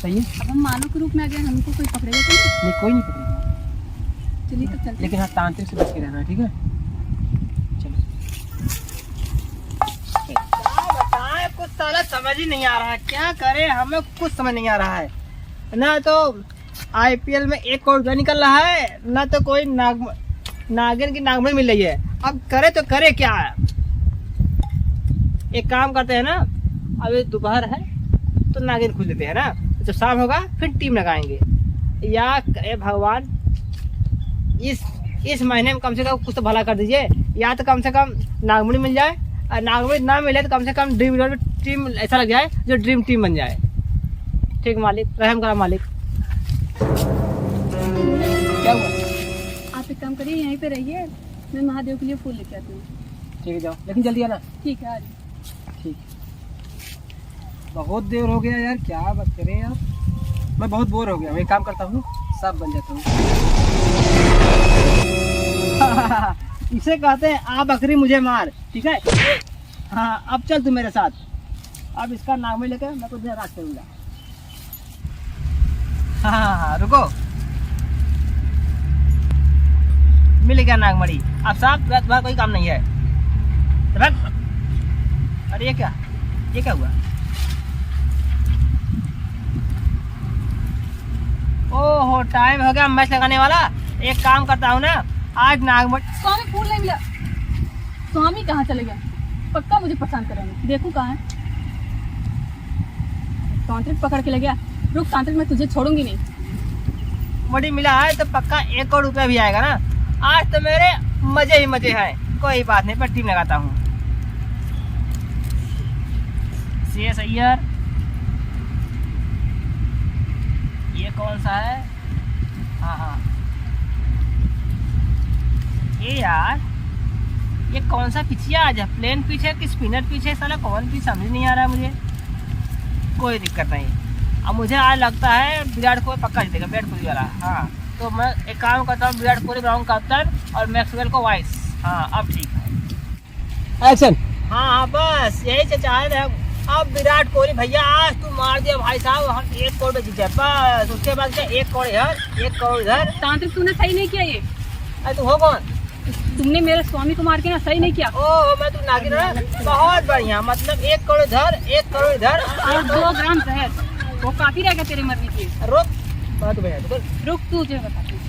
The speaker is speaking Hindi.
बताइए। अब हम मानव के रूप में आ गए, हमको कोई पकड़ेगा तो नहीं? नहीं, कोई नहीं पकड़ेगा। चलिए तब चलते लेकिन हाँ, तांत्रिक से बच के रहना, ठीक है? चलो। क्या बताएं, कुछ साला समझ ही नहीं आ रहा है, क्या करें, हमें कुछ समझ नहीं आ रहा है। ना तो IPL में 1 करोड़ रुपया निकल रहा है, ना तो कोई नागिन की नागमणि मिल रही है। अब करे तो करे क्या है? एक काम करते हैं ना, अभी दोपहर है तो नागिन खोज लेते हैं ना, जब शाम होगा फिर टीम लगाएंगे। या ए भगवान, इस महीने में कम से कम कुछ तो भला कर दीजिए, या तो कम से कम नागमणि मिल जाए, और नागमणि ना मिले तो कम से कम ड्रीम इलेवन टीम ऐसा लग जाए जो ड्रीम टीम बन जाए। ठीक मालिक, रहम करा मालिक। क्या हुआ? आप एक काम करिए, यहीं पे रहिए, मैं महादेव के लिए फूल लेके आती हूँ। ठीक है, जाओ, लेकिन जल्दी आना। ठीक है, आ रही। ठीक। बहुत देर हो गया यार, क्या बात करें यार, मैं बहुत बोर हो गया। मैं एक काम करता हूँ, सब बन जाता हूँ। इसे कहते हैं आ बकरी मुझे मार, ठीक है? हाँ, अब चल तू मेरे साथ। अब इसका नाम ही लेकर मैं तुझे राज करूंगा। हाँ, रुको, मिल गया नागमणि। अब साहब तुम्हारा कोई काम नहीं है। अरे ये क्या हुआ? ओहो, टाइम हो गया मैच लगाने वाला। एक काम करता हूँ ना, आज नागमणि। स्वामी फूल नहीं मिला। स्वामी कहाँ चले गए? पक्का मुझे परेशान करेंगे। देखो कहाँ है। तांत्रिक पकड़ के ले गया। रुक तांत्रिक, मैं तुझे छोड़ूंगी नहीं। मड़ी मिला है तो पक्का 1 करोड़ रुपया भी आएगा ना। आज तो मेरे मजे ही मजे हैं। कोई बात नहीं, पर टीम लगाता हूँ। CS अय्यर, ये कौन सा है? हाँ, ये यार, ये कौन सा पिचिया आज है? प्लेन पिच है कि स्पिनर पिच है? साला कौन पिच समझ नहीं आ रहा है मुझे। कोई दिक्कत नहीं। अब मुझे आज लगता है विराट कोहली पक्का जीतेगा, विराट कोहली वाला। हाँ, तो मैं एक काम करता हूँ, विराट कोहली बनाऊँ कैप्टन और मैक्सवेल को वाइस। हाँ, अब ठीक है। एक्शन। हाँ, बस यही से चाह रहे हैं। अब विराट कोहली भैया, आज तू मार दिया भाई साहब, हम 1 करोड़ में जीते बस। उसके बाद क्या, 1 करोड़ इधर, 1 करोड़ इधर। तांत्रिक तूने सही नहीं किया ये। अरे तू हो कौन? तुमने मेरे स्वामी को मार के ना सही नहीं किया। ओह, मैं तू नागिन है? बहुत बढ़िया, मतलब 1 करोड़ इधर, 1 करोड़ इधर और 2 ग्राम शहद, वो काफी रहेगा तेरे मरने के लिए। रुक, बात भैया रुक, तुझे बताती हूँ।